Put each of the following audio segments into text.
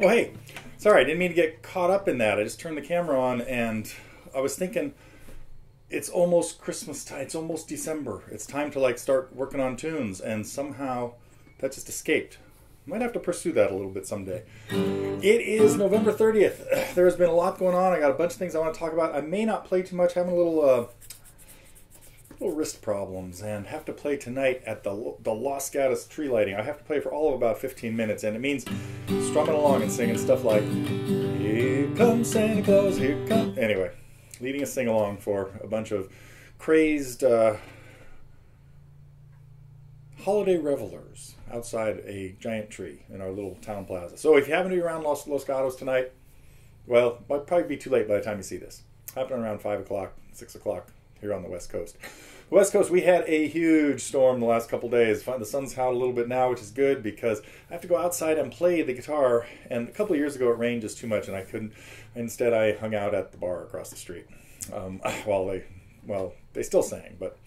Oh, hey, sorry, I didn't mean to get caught up in that. I just turned the camera on and I was thinking, it's almost Christmas time. It's almost December. It's time to like start working on tunes, and somehow that just escaped. Might have to pursue that a little bit someday. It is November 30th. There's been a lot going on. I got a bunch of things I want to talk about. I may not play too much. Having a little wrist problems, and have to play tonight at the Los Gatos tree lighting. I have to play for all of about 15 minutes, and it means strumming along and singing stuff like "Here comes Santa Claus, here comes..." Anyway, leading a sing-along for a bunch of crazed holiday revelers outside a giant tree in our little town plaza. So if you happen to be around Los Gatos tonight, well, it might probably be too late by the time you see this. Happening around 5 o'clock, 6 o'clock here on the West Coast. The West Coast, we had a huge storm the last couple days. The sun's out a little bit now, which is good because I have to go outside and play the guitar. And a couple of years ago, it rained just too much, and I couldn't. Instead, I hung out at the bar across the street while they still sang, but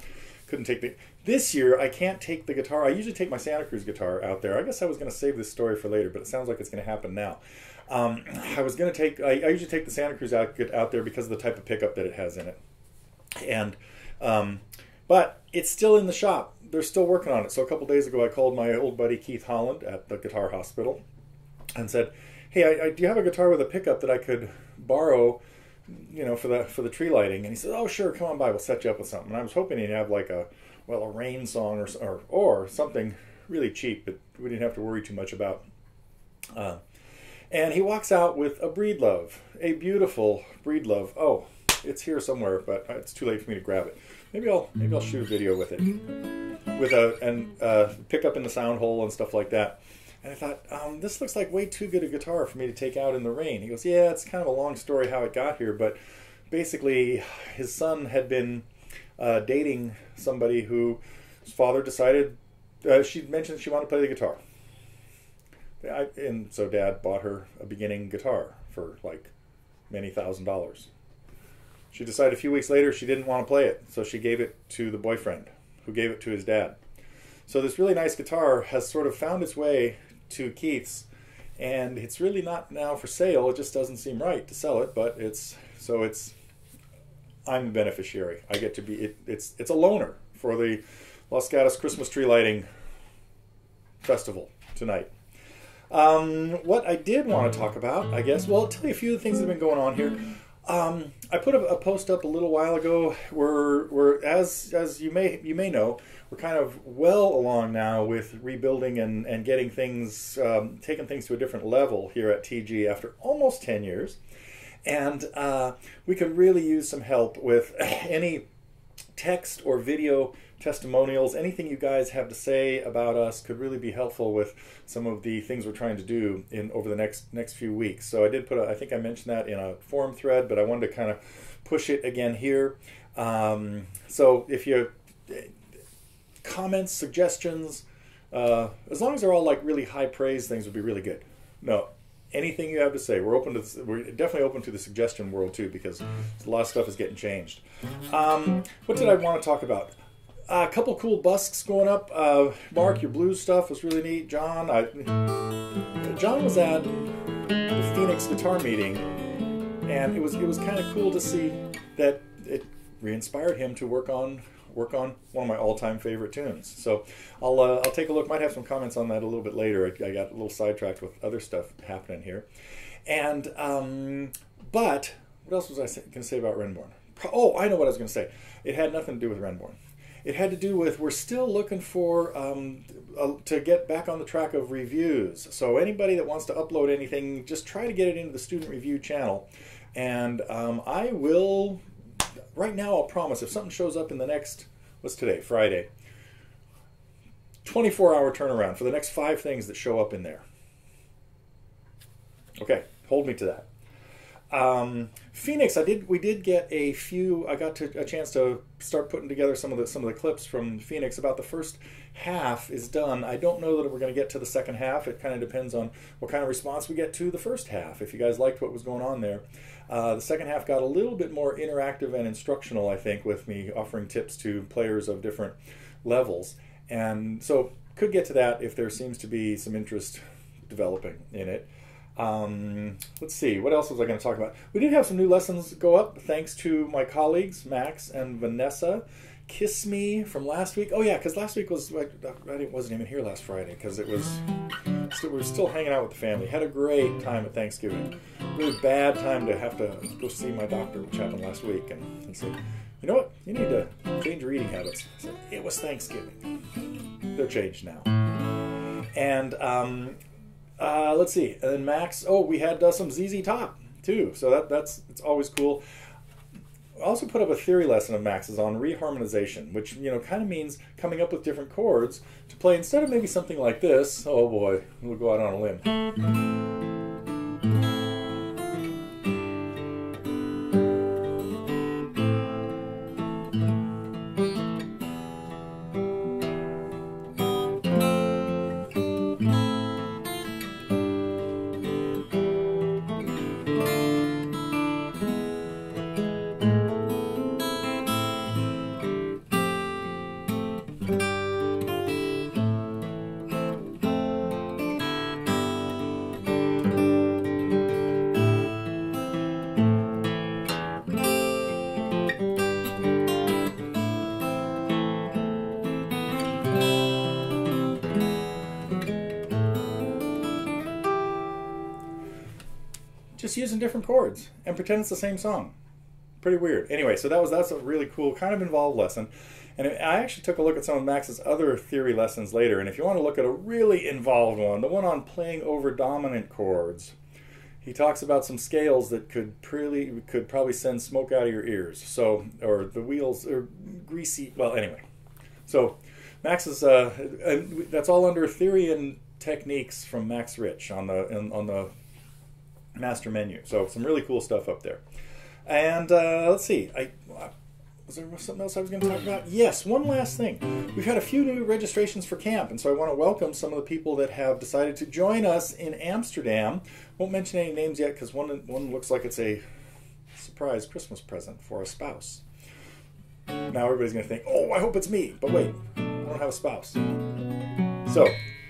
couldn't take the... This year, I can't take the guitar. I usually take my Santa Cruz guitar out there. I guess I was going to save this story for later, but it sounds like it's going to happen now. I was going to take... I usually take the Santa Cruz out there because of the type of pickup that it has in it. And but it's still in the shop. They're still working on it. So a couple days ago, I called my old buddy Keith Holland at the Guitar Hospital and said, "Hey, do you have a guitar with a pickup that I could borrow, you know, for the tree lighting?" And he said, "Oh, sure, come on by. We'll set you up with something." And I was hoping he'd have like a rain song or something really cheap that we didn't have to worry too much about. And he walks out with a Breedlove, a beautiful Breedlove. Oh, it's here somewhere, but it's too late for me to grab it. Maybe I'll shoot a video with it, with a pickup in the sound hole and stuff like that. And I thought, this looks like way too good a guitar for me to take out in the rain. He goes, "Yeah, it's kind of a long story how it got here, but basically his son had been dating somebody whose father decided she mentioned she wanted to play the guitar, and so Dad bought her a beginning guitar for like many $1,000s. She decided a few weeks later she didn't want to play it, so she gave it to the boyfriend, who gave it to his dad. So this really nice guitar has sort of found its way to Keith's, and it's really not now for sale. It just doesn't seem right to sell it, but I'm the beneficiary. I get to be it's a loaner for the Los Gatos Christmas tree lighting festival tonight. What I did want to talk about, I guess, well, I'll tell you a few of the things that have been going on here. I put a post up a little while ago. We're as you may know, we're kind of well along now with rebuilding and getting things, taking things to a different level here at TG after almost 10 years. And we could really use some help with any text or video testimonials. Anything you guys have to say about us could really be helpful with some of the things we're trying to do over the next few weeks. So I did put I think I mentioned that in a forum thread, but I wanted to kind of push it again here. So if you comments, suggestions, as long as they're all like really high praise things, would be really good. No, anything you have to say, we're definitely open to the suggestion world too, because a lot of stuff is getting changed. What did I want to talk about? A couple cool busks going up. Mark, your blues stuff was really neat. John was at the Phoenix guitar meeting, and it was kind of cool to see that it re-inspired him to work on one of my all-time favorite tunes. So I'll take a look. Might have some comments on that a little bit later. I got a little sidetracked with other stuff happening here. And but what else was I going to say about Renbourn? Oh, I know what I was going to say. It had nothing to do with Renbourn. It had to do with, we're still looking for to get back on the track of reviews. So anybody that wants to upload anything, just try to get it into the student review channel. And I will, right now I'll promise, if something shows up in the next, what's today, Friday, 24-hour turnaround for the next 5 things that show up in there. Okay, hold me to that. Phoenix, we did get a few. I got a chance to start putting together some of the clips from Phoenix. About the first half is done. I don't know that we're going to get to the second half. It kind of depends on what kind of response we get to the first half. If you guys liked what was going on there, the second half got a little bit more interactive and instructional, I think, with me offering tips to players of different levels. And so could get to that if there seems to be some interest developing in it. Let's see, what else was I going to talk about? We did have some new lessons go up thanks to my colleagues Max and Vanessa. Kiss Me from last week. Oh yeah, because last week was, I wasn't even here last Friday because we were still hanging out with the family. Had a great time at Thanksgiving. Really bad time to have to go see my doctor, which happened last week. And he said, you know what, you need to change your eating habits. I said, it was Thanksgiving. They're changed now. And let's see, and then Max, we had some ZZ Top too, so it's always cool. I also put up a theory lesson of Max's on reharmonization, which kind of means coming up with different chords to play instead of maybe something like this. Oh boy, we'll go out on a limb. Just using different chords and pretend it's the same song. Pretty weird. Anyway, so that's a really cool, kind of involved lesson. And I actually took a look at some of Max's other theory lessons later. And if you want to look at a really involved one, the one on playing over dominant chords, he talks about some scales that could probably send smoke out of your ears. So, or the wheels are greasy. Well, anyway. So Max's that's all under theory and techniques from Max Rich on the master menu. So some really cool stuff up there. And let's see, was there something else I was going to talk about? Yes, one last thing. We've had a few new registrations for camp, and so I want to welcome some of the people that have decided to join us in Amsterdam. Won't mention any names yet because one looks like it's a surprise Christmas present for a spouse. Now everybody's going to think, oh, I hope it's me. But wait, I don't have a spouse. So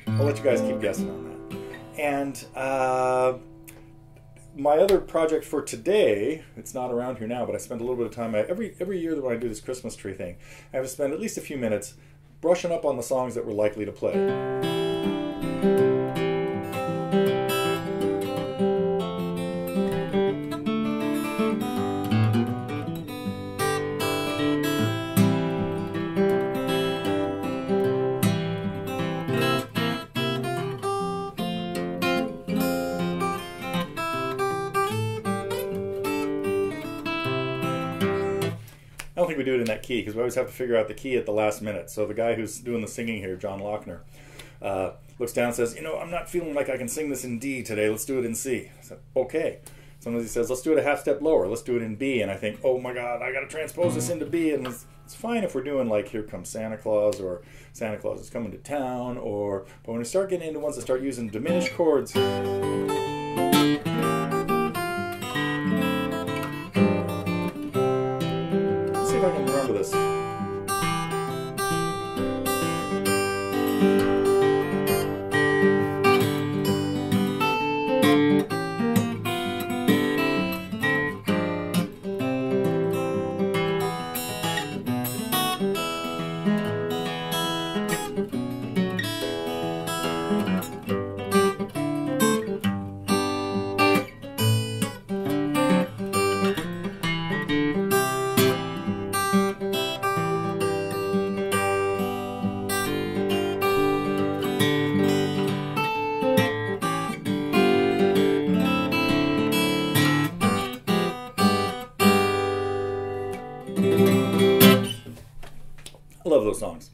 I'll let you guys keep guessing on that. And my other project for today, it's not around here now, but I spend a little bit of time, every year that when I do this Christmas tree thing, I have to spend at least a few minutes brushing up on the songs that we're likely to play. think we do it in that key because we always have to figure out the key at the last minute. So the guy who's doing the singing here, John Lochner, looks down and says, you know, I'm not feeling like I can sing this in D today. Let's do it in C. I said, okay. Sometimes he says, let's do it a half step lower. Let's do it in B. And I think, oh my God, I got to transpose this into B. And it's fine if we're doing like Here Comes Santa Claus or Santa Claus is Coming to Town. But when we start getting into ones that start using diminished chords, let's see if I can remember this. I love those songs.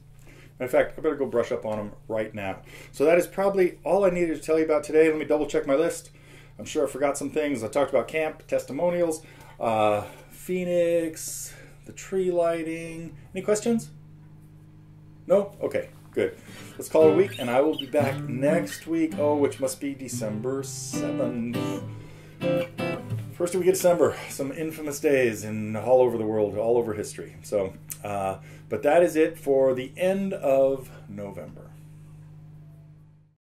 In fact, I better go brush up on them right now. So that is probably all I needed to tell you about today. Let me double check my list. I'm sure I forgot some things. I talked about camp, testimonials, Phoenix, the tree lighting. Any questions? No? Okay, good. Let's call it a week, and I will be back next week, which must be December 7th. First week of December, some infamous days all over the world, all over history. So, but that is it for the end of November.